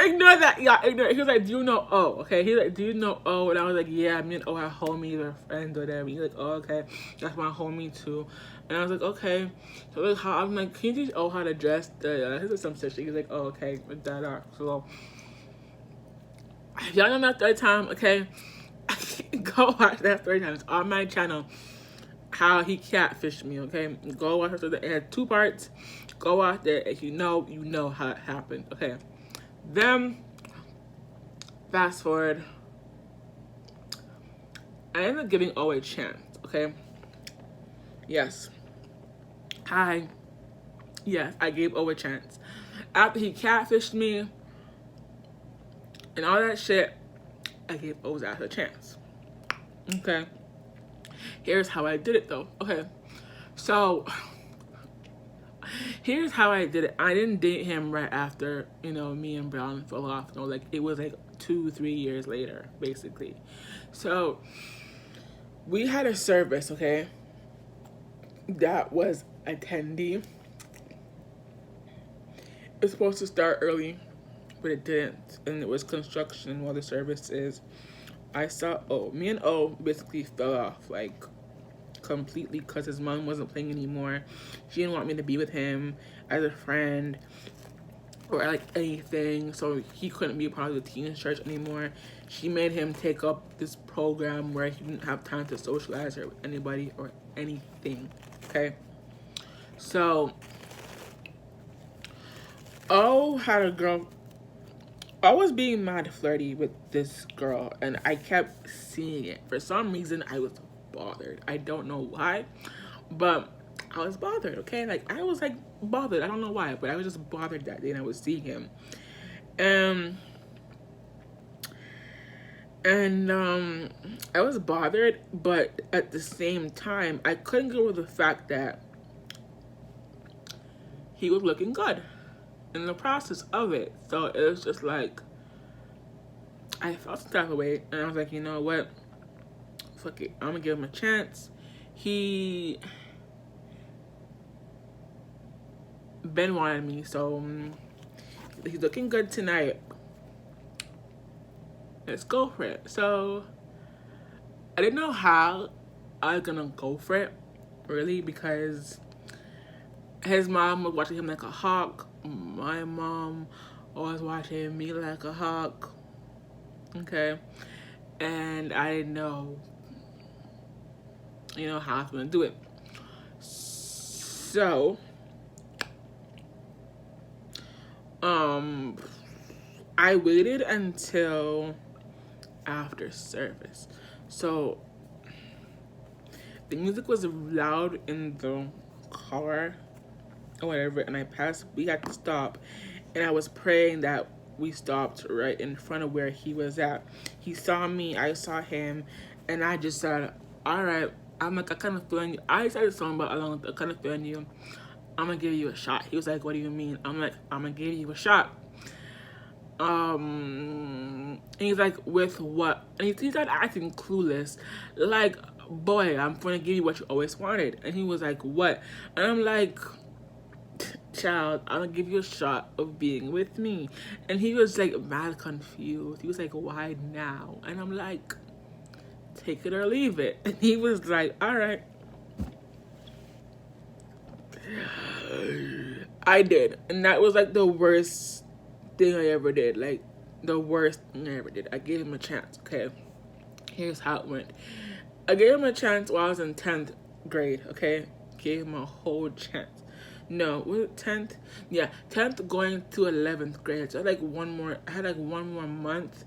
ignore that. Yeah, ignore it. He was like, do you know O? Okay, he's like, do you know O? And I was like, yeah, me and O are homies or friends or whatever. He's like, oh, okay, that's my homie too. And I was like, okay. So like, I'm like, can you teach O how to dress? This is some shit. He's like, oh, okay, with that. So if y'all know that third time, okay, go watch that third time. It's on my channel. How he catfished me, okay? Go watch it. It had 2 parts. Go watch it. If you know how it happened, okay? Then, fast forward. I ended up giving O a chance, okay? Yes. Yes, I gave O a chance. After he catfished me and all that shit, I gave O's ass a chance, okay? Here's how I did it though. Okay, so here's how I did it. I didn't date him right after, you know, me and Brown fell off. No, like it was like 2-3 years later, basically. So we had a service, okay, that was attendee, It's supposed to start early, but it didn't, and it was construction while the service is. I saw me and O basically fell off like completely because his mom wasn't playing anymore. She didn't want me to be with him as a friend or like anything, so he couldn't be a part of the teen church anymore. She made him take up this program where he didn't have time to socialize or with anybody or anything. Okay, so O had a girl. I was being mad flirty with this girl, and I kept seeing it. For some reason, I was bothered. I don't know why, but I was bothered. Okay, like I was like bothered. I don't know why, but I was just bothered that day, and I was seeing him. Um, and I was bothered, but at the same time, I couldn't go with the fact that he was looking good in the process of it. So it was just like I felt some type of way, and I was like, you know what? Fuck it, I'm gonna give him a chance. He Ben wanted me, so he's looking good tonight. Let's go for it. So I didn't know how I was gonna go for it, really, because his mom was watching him like a hawk. My mom was watching me like a hawk. Okay, and I didn't know, how I was gonna do it. So, I waited until after service. So the music was loud in the car or whatever, and we had to stop, and I was praying that we stopped right in front of where he was at. He saw me, I saw him, and I just said, all right, I'm like, I kind of feeling you. I started song about along, I kind of feeling you. I'm gonna give you a shot. He was like, what do you mean? I'm like, I'm gonna give you a shot. And he's like, with what? And he started acting clueless. Like, boy, I'm gonna give you what you always wanted. And he was like, what? And I'm like, child, I'm gonna give you a shot of being with me. And he was like mad confused. He was like, why now? And I'm like, take it or leave it. And he was like, all right. I did. And that was like the worst thing I ever did. Like, the worst thing I ever did. I gave him a chance, okay? Here's how it went. I gave him a chance while I was in 10th grade, okay? Gave him a whole chance. No, was it 10th? Yeah, 10th going to 11th grade. So I had like one more month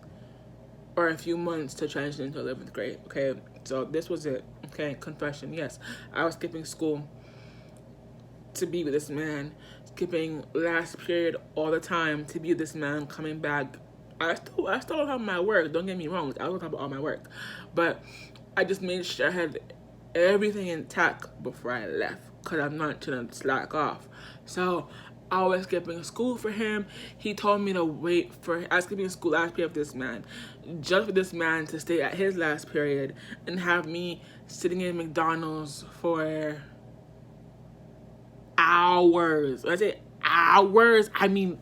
or a few months to transition into 11th grade, okay? So this was it, okay? Confession, yes. I was skipping school to be with this man, skipping last period all the time to be with this man, coming back. I still have my work, don't get me wrong, I don't have all my work, but I just made sure I had everything intact before I left, because I'm not trying to slack off. So I was skipping school for him. He told me to wait for, I was skipping school last period of this man, just for this man to stay at his last period and have me sitting in McDonald's for hours. When I say hours, I mean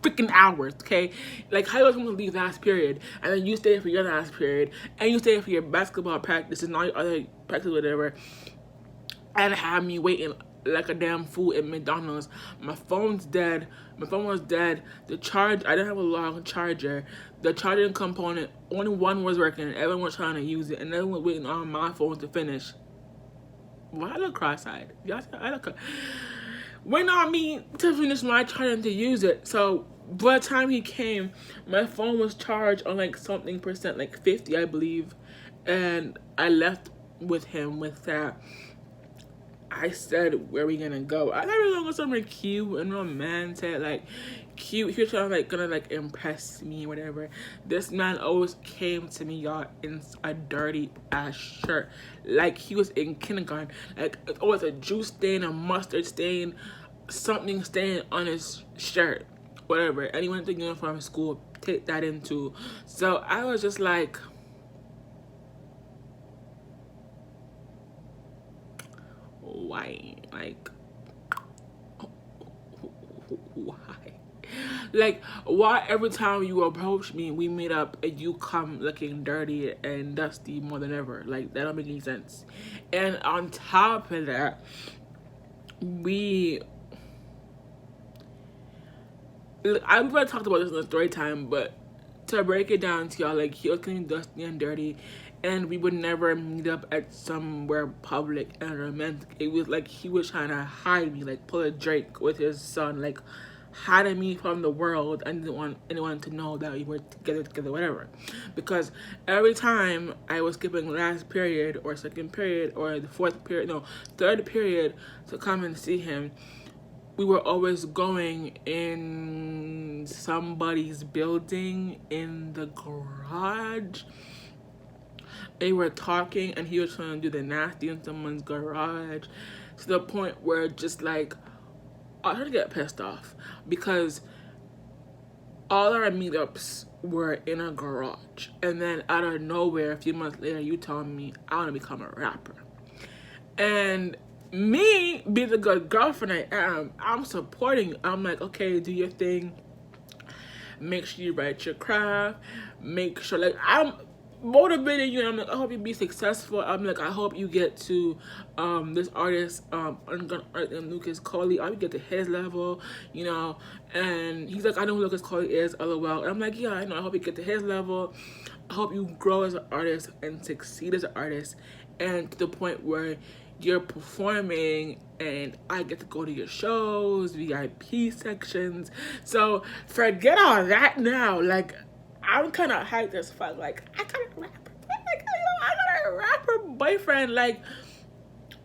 freaking hours, okay? Like, how you going to leave last period, and then you stay for your last period, and you stay for your basketball practice and all your other practice, whatever, and have me waiting like a damn fool at McDonald's. My phone's dead. My phone was dead. I didn't have a long charger. The charging component, only one was working. Everyone was trying to use it, and everyone was waiting on my phone to finish. Why I look cross-eyed? I look. Waiting on me to finish my charging to use it. So by the time he came, my phone was charged on like something percent, like 50, I believe, and I left with him with that. I said, where are we gonna go? I thought we were gonna go somewhere cute and romantic, like cute. He was trying to like gonna like impress me or whatever. This man always came to me, y'all, in a dirty ass shirt, like he was in kindergarten. Like it's always a juice stain, a mustard stain, something stain on his shirt, whatever. And he went to uniform school, take that into. So I was just like, why? Like, why? Like, why every time you approach me, we meet up and you come looking dirty and dusty more than ever? Like, that don't make any sense. And on top of that, we look, I'm gonna talk about this in the story time, but to break it down to y'all, like, he was clean, dusty, and dirty, and we would never meet up at somewhere public and romantic. It was like he was trying to hide me, like pull a Drake with his son, like hiding me from the world, and didn't want anyone to know that we were together, whatever. Because every time I was skipping last period or second period or the fourth period, no, third period to come and see him, we were always going in somebody's building in the garage. They were talking and he was trying to do the nasty in someone's garage to the point where just like I started to get pissed off because all our meetups were in a garage, and then out of nowhere a few months later you telling me I want to become a rapper. And me, being the good girlfriend I am, I'm supporting you. I'm like, okay, do your thing. Make sure you write your craft. Make sure, like, I'm motivating you. And I'm like, I hope you be successful. I'm like, I hope you get to this artist, Lucas Coley. I hope you get to his level, you know. And he's like, I know who Lucas Coley is, LOL. And I'm like, yeah, I know. I hope you get to his level. I hope you grow as an artist and succeed as an artist, and to the point where you're performing and I get to go to your shows, VIP sections. So forget all that now. Like, I'm kind of hyped as fuck. Like, I got a rapper. Like, I got a rapper boyfriend. Like,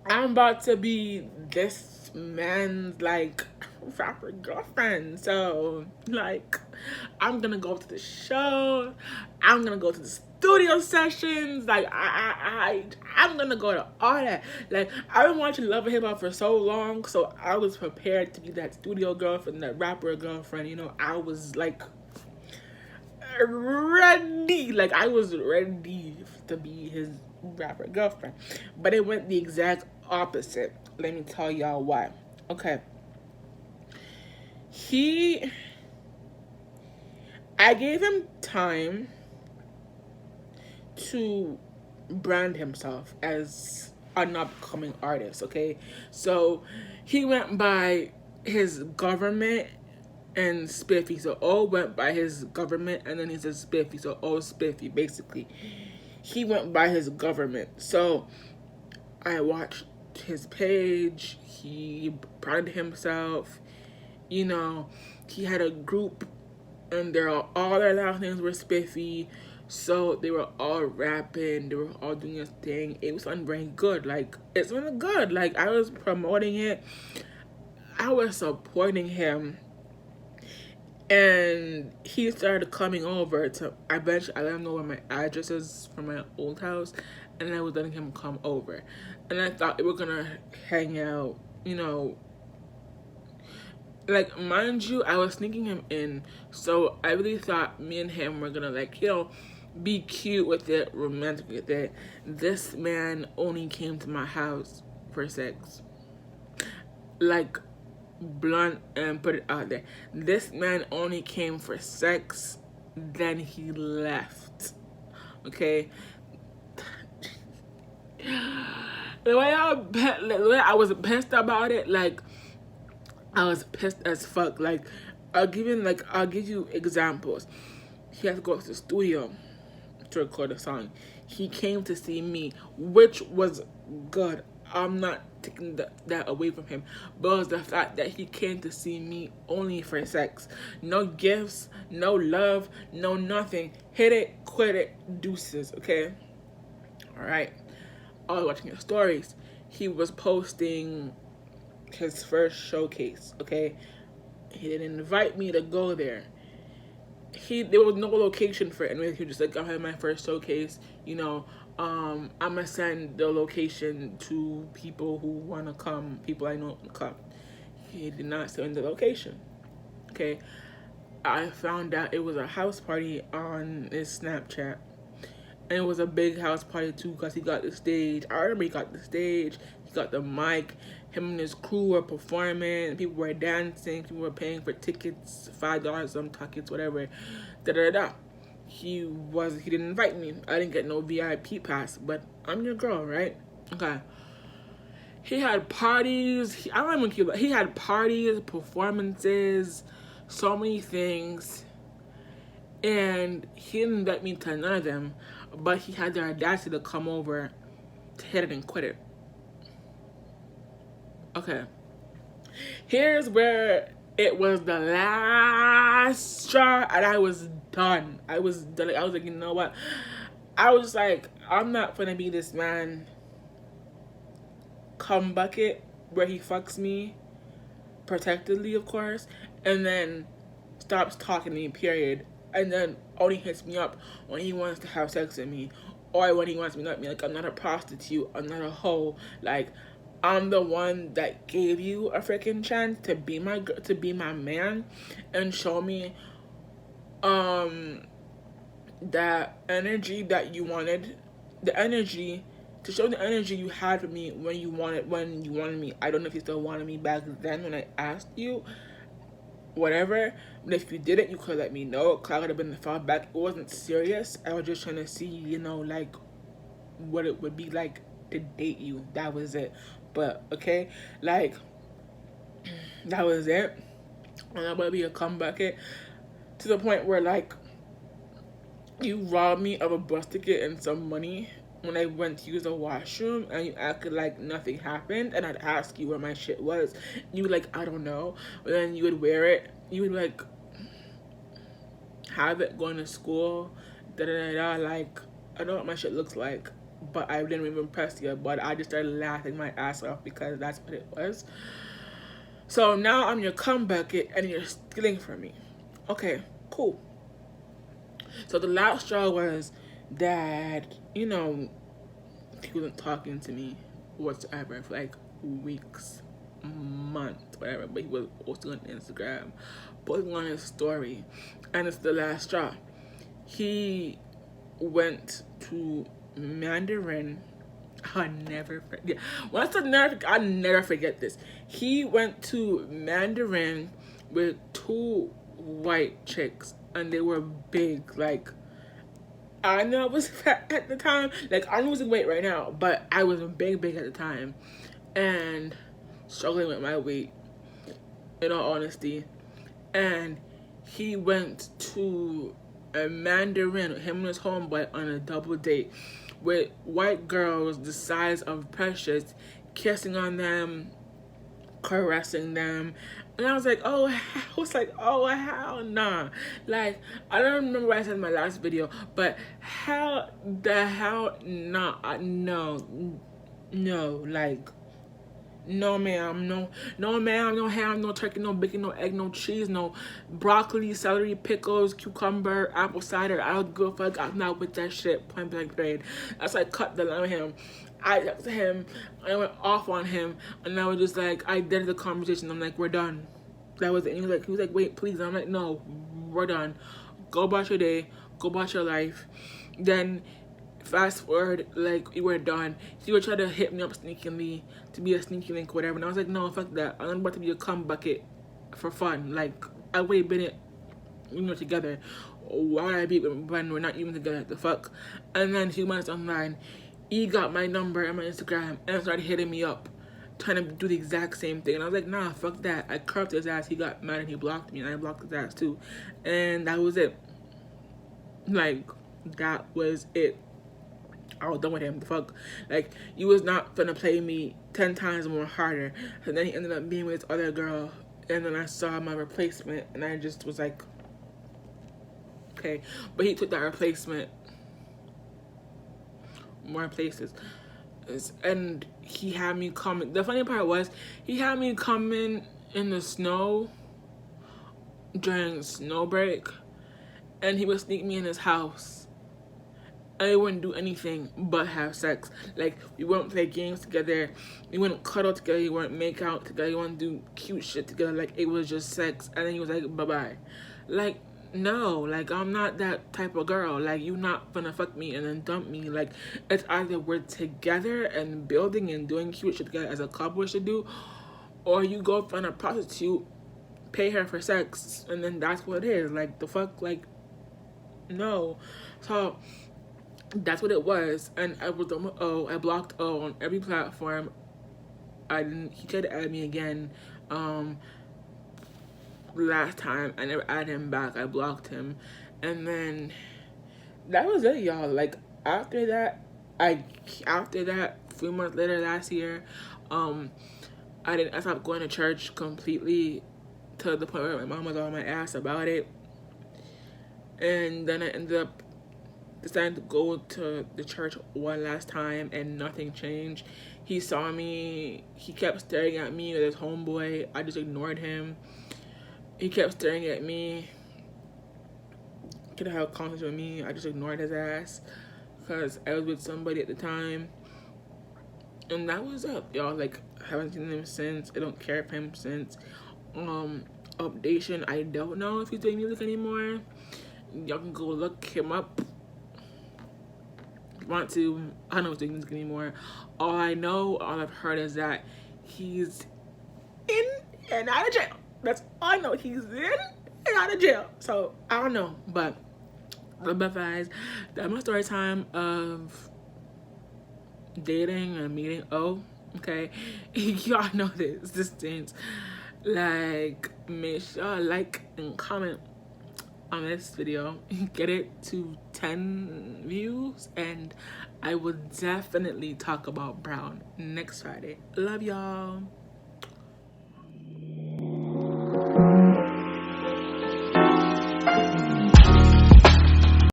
I'm about to be this man's like rapper girlfriend. So like, I'm gonna go to the show. I'm gonna go to the studio sessions. Like, I'm gonna go to all that. Like, I've been watching Love and Hip Hop for so long, so I was prepared to be that studio girlfriend, that rapper girlfriend. You know, I was like ready. Like, I was ready to be his rapper girlfriend. But it went the exact opposite. Let me tell y'all why. Okay. I gave him time to brand himself as an upcoming artist, okay? So he went by his government and Spiffy. So O went by his government and then he said Spiffy. So O Spiffy, basically. He went by his government. So I watched his page. He branded himself. You know, he had a group and all their last names were Spiffy. So they were all rapping, they were all doing this thing. It was something very good. Like, it's really good. Like, I was promoting it. I was supporting him. And he started coming over to, eventually I let him know where my address is from my old house, and I was letting him come over. And I thought we were gonna hang out, you know. Like, mind you, I was sneaking him in, so I really thought me and him were gonna, like, you know, be cute with it, romantic with it. This man only came to my house for sex. Like, blunt and put it out there. This man only came for sex, then he left. Okay? The way I was pissed about it, like, I was pissed as fuck. Like, I'll give you examples. He had to go to the studio to record a song. He came to see me, which was good. I'm not taking that away from him. But it was the fact that he came to see me only for sex. No gifts, no love, no nothing. Hit it, quit it, deuces, okay? Alright. I was watching his stories. He was posting his first showcase, okay? He didn't invite me to go there. There was no location for it anyway. He was just like, I had my first showcase, you know, I'm gonna send the location to people who wanna come, people I know come. He did not send the location. Okay. I found out it was a house party on his Snapchat. And it was a big house party too, because he got the stage. I remember he got the stage, he got the mic, him and his crew were performing, people were dancing, people were paying for tickets, $5, some tickets, whatever. Da da da. He didn't invite me. I didn't get no VIP pass, but I'm your girl, right? Okay. He had parties. He had parties, performances, so many things. And he didn't invite me to none of them, but he had the audacity to come over to hit it and quit it. Okay. Here's where it was the last straw, and I was done. I was done. I was like, you know what? I was like, I'm not gonna be this man cum bucket where he fucks me protectedly, of course, and then stops talking to me, period, and then only hits me up when he wants to have sex with me, or when he wants me not me. Like, I'm not a prostitute, I'm not a hoe. Like, I'm the one that gave you a freaking chance to be my man, and show me that energy that you wanted, to show the energy you had for me when you wanted me. I don't know if you still wanted me back then when I asked you, whatever. But if you didn't, you could let me know, because I would have been far back. It wasn't serious. I was just trying to see, like, what it would be like to date you. That was it. But, okay, like, that was it. And I'm gonna be a cum bucket to the point where, like, you robbed me of a bus ticket and some money when I went to use the washroom, and you acted like nothing happened, and I'd ask you where my shit was. You would, like, I don't know. But then you would wear it. You would, like, have it going to school. Da-da-da-da. Like, I know what my shit looks like, but I didn't even impress you. But I just started laughing my ass off because that's what it was. So now I'm your cum bucket, and you're stealing from me. Okay, cool. So the last straw was that, he wasn't talking to me whatsoever for like weeks, months, whatever. But he was posting on Instagram, posting on his story, and it's the last straw. He went to Mandarin. I'll never forget. I'll never forget this. He went to Mandarin with 2 white chicks, and they were big. Like, I know I was fat at the time. Like, I'm losing weight right now, but I was big at the time, and struggling with my weight, in all honesty. And he went to a Mandarin, him and his homeboy, on a double date with white girls the size of Precious, kissing on them, caressing them. And I was like, oh, hell nah. Like, I don't remember what I said in my last video, but hell nah. No, like, no ma'am, no ham, no turkey, no bacon, no egg, no cheese, no broccoli, celery, pickles, cucumber, apple cider. I don't give a fuck. I'm not with that shit. Point blank period. That's like cut the line with him. I texted him, I went off on him, and I was just like, I did the conversation. I'm like, we're done. That was it. And he was like, wait, please. I'm like, no, we're done. Go about your day. Go about your life. Then fast forward, like, we were done. He would try to hit me up sneakily to be a sneaky link, whatever. And I was like, no, fuck that. I'm about to be a cum bucket for fun. Like, I would have been it, together. Why would I be when we're not even together? The fuck? And then 2 months online, he got my number and my Instagram and started hitting me up, trying to do the exact same thing. And I was like, nah, fuck that. I curved his ass. He got mad and he blocked me, and I blocked his ass too. And that was it. Like, that was it. I was done with him. The fuck? Like, you was not gonna play me 10 times more harder. And then he ended up being with this other girl. And then I saw my replacement, and I just was like, okay. But he took that replacement more places, and he had me coming. The funny part was, he had me coming in the snow during snow break, and he would sneak me in his house. I wouldn't do anything but have sex. Like, we wouldn't play games together, we wouldn't cuddle together, we wouldn't make out together, we wouldn't do cute shit together. Like, it was just sex, and then he was like, bye-bye. Like, no, like, I'm not that type of girl. Like, you not gonna fuck me and then dump me. Like, it's either we're together and building and doing cute shit together as a couple should do, or you go find a prostitute, pay her for sex, and then that's what it is. Like, the fuck, like, no. So that's what it was. And I was I blocked O on every platform. He tried to add me again. Last time I never added him back. I blocked him. And then that was it, y'all. Like, after that, 3 months later last year, I stopped going to church completely, to the point where my mom was on my ass about it. And then I ended up deciding to go to the church one last time, and nothing changed. He saw me. He kept staring at me with his homeboy. I just ignored him. He kept staring at me. Could have had contact with me. I just ignored his ass because I was with somebody at the time. And that was up, y'all. Like, I haven't seen him since. I don't care for him since. Updation, I don't know if he's doing music anymore. Y'all can go look him up. If you want to. I don't know if he's doing music anymore. All I've heard is that he's in and out of jail. That's all I know. He's in and out of jail. So, I don't know. But guys, that's my story time of dating and meeting O. Okay? Y'all know this things. Like, make sure like and comment on this video. Get it to 10 views, and I will definitely talk about Brown next Friday. Love y'all.